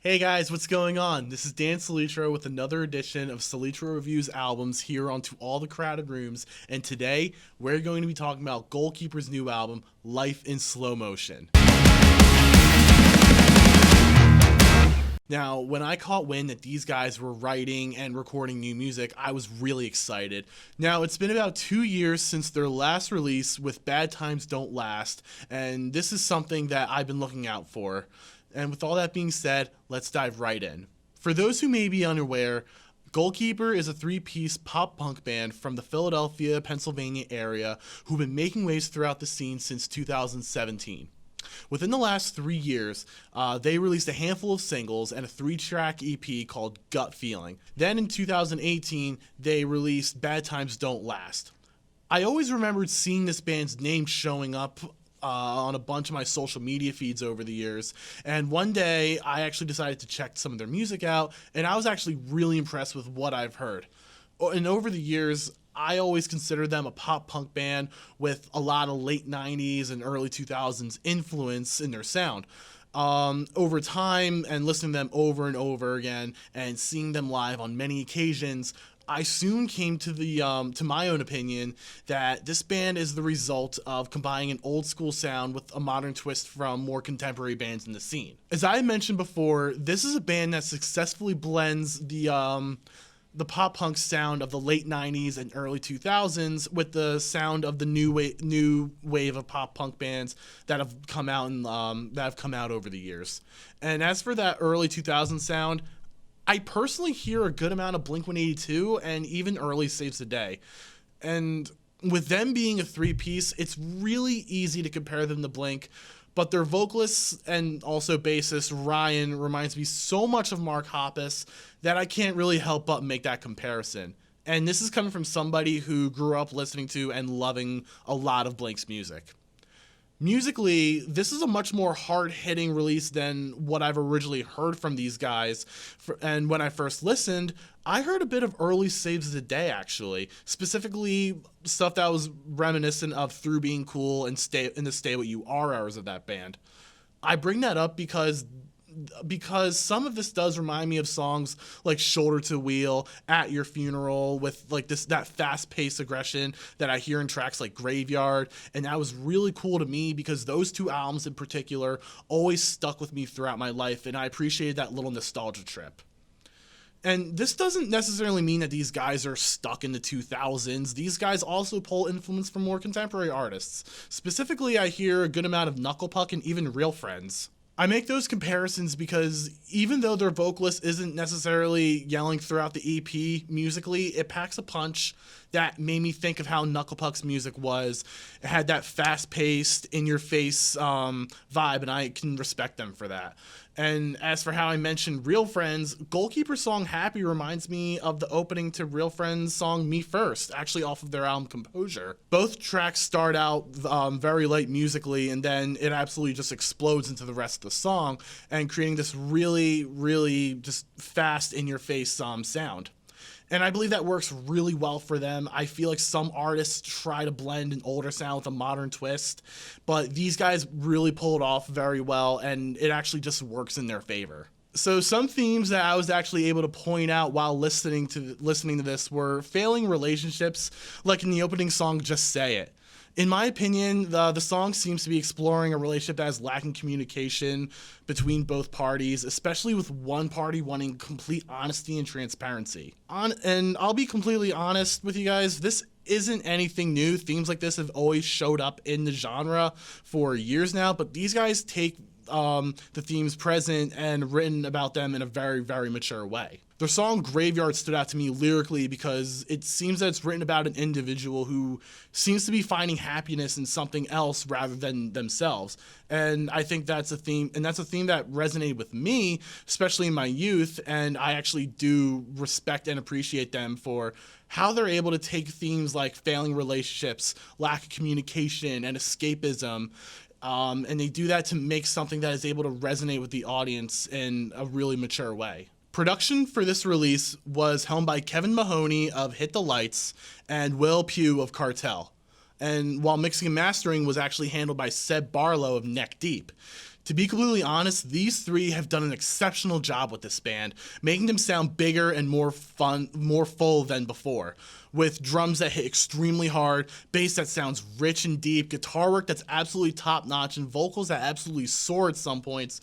Hey guys, what's going on? This is Dan Solitro with another edition of Solitro Reviews Albums here on To All the Crowded Rooms, and today we're going to be talking about Goalkeeper's new album, Life in Slow Motion. Now, when I caught wind that these guys were writing and recording new music, I was really excited. Now, it's been about 2 years since their last release with Bad Times Don't Last, and this is something that I've been looking out for. And with all that being said, let's dive right in. For those who may be unaware, Goalkeeper is a three-piece pop-punk band from the Philadelphia, Pennsylvania area who've been making waves throughout the scene since 2017. Within the last 3 years, they released a handful of singles and a 3-track EP called Gut Feeling. Then in 2018, they released Bad Times Don't Last. I always remembered seeing this band's name showing up on a bunch of my social media feeds over the years, and one day I actually decided to check some of their music out, and I was actually really impressed with what I've heard. And over the years, I always considered them a pop-punk band with a lot of late 90s and early 2000s influence in their sound. Over time and listening to them over and over again and seeing them live on many occasions, I soon came to my own opinion that this band is the result of combining an old school sound with a modern twist from more contemporary bands in the scene. As I mentioned before, this is a band that successfully blends the pop punk sound of the late 90s and early 2000s with the sound of the new wave of pop punk bands that have come out over the years. And as for that early 2000s sound, I personally hear a good amount of Blink-182 and even early Saves the Day. And with them being a three-piece, it's really easy to compare them to Blink, but their vocalist and also bassist, Ryan, reminds me so much of Mark Hoppus that I can't really help but make that comparison. And this is coming from somebody who grew up listening to and loving a lot of Blink's music. Musically, this is a much more hard-hitting release than what I've originally heard from these guys. And when I first listened, I heard a bit of early Saves the Day, actually. Specifically, stuff that was reminiscent of Through Being Cool and the Stay What You Are eras of that band. I bring that up because some of this does remind me of songs like Shoulder to Wheel, At Your Funeral, with like that fast-paced aggression that I hear in tracks like Graveyard, and that was really cool to me because those two albums in particular always stuck with me throughout my life, and I appreciated that little nostalgia trip. And this doesn't necessarily mean that these guys are stuck in the 2000s. These guys also pull influence from more contemporary artists. Specifically, I hear a good amount of Knucklepuck and even Real Friends. I make those comparisons because even though their vocalist isn't necessarily yelling throughout the EP musically, it packs a punch that made me think of how Knucklepuck's music was. It had that fast-paced, in-your-face vibe, and I can respect them for that. And as for how I mentioned Real Friends, Goalkeeper's song Happy reminds me of the opening to Real Friends' song Me First, actually off of their album Composure. Both tracks start out very light musically, and then it absolutely just explodes into the rest of the song, and creating this really, really just fast, in-your-face sound. And I believe that works really well for them. I feel like some artists try to blend an older sound with a modern twist, but these guys really pull it off very well, and it actually just works in their favor. So some themes that I was actually able to point out while listening to this were failing relationships, like in the opening song Just Say It. In my opinion, the song seems to be exploring a relationship that is lacking communication between both parties, especially with one party wanting complete honesty and transparency. And I'll be completely honest with you guys, this isn't anything new. Themes like this have always showed up in the genre for years now, but these guys take the themes present and written about them in a very, very mature way. Their song Graveyard stood out to me lyrically because it seems that it's written about an individual who seems to be finding happiness in something else rather than themselves. And I think that's a theme, and that's a theme that resonated with me, especially in my youth, and I actually do respect and appreciate them for how they're able to take themes like failing relationships, lack of communication, and escapism, and they do that to make something that is able to resonate with the audience in a really mature way. Production for this release was helmed by Kevin Mahoney of Hit the Lights and Will Pugh of Cartel. And while mixing and mastering was actually handled by Seb Barlow of Neck Deep. To be completely honest, these three have done an exceptional job with this band, making them sound bigger and more fun, more full than before. With drums that hit extremely hard, bass that sounds rich and deep, guitar work that's absolutely top-notch, and vocals that absolutely soar at some points.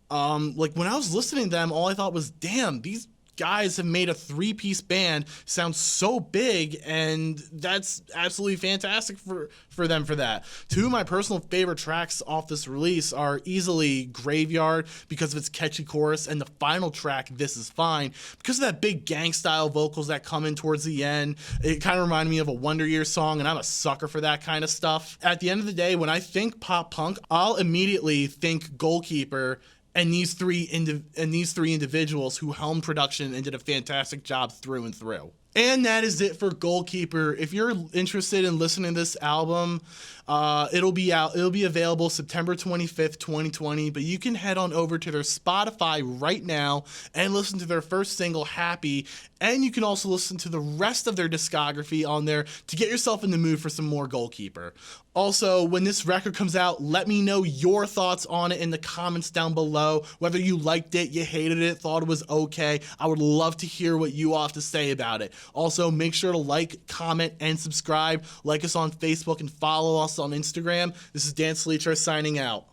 Like when I was listening to them, all I thought was, damn, these guys have made a three-piece band sound so big, and that's absolutely fantastic for them for that. Two of my personal favorite tracks off this release are easily Graveyard because of its catchy chorus, and the final track, This Is Fine, because of that big gang-style vocals that come in towards the end. It kind of reminded me of a Wonder Years song, and I'm a sucker for that kind of stuff. At the end of the day, when I think pop punk, I'll immediately think Goalkeeper and these three individuals who helmed production and did a fantastic job through and through. And that is it for Goalkeeper. If you're interested in listening to this album, it'll be available September 25th, 2020, but you can head on over to their Spotify right now and listen to their first single, Happy, and you can also listen to the rest of their discography on there to get yourself in the mood for some more Goalkeeper. Also, when this record comes out, let me know your thoughts on it in the comments down below, whether you liked it, you hated it, thought it was okay. I would love to hear what you all have to say about it. Also, make sure to like, comment, and subscribe. Like us on Facebook and follow us on Instagram. This is Dan Solitro signing out.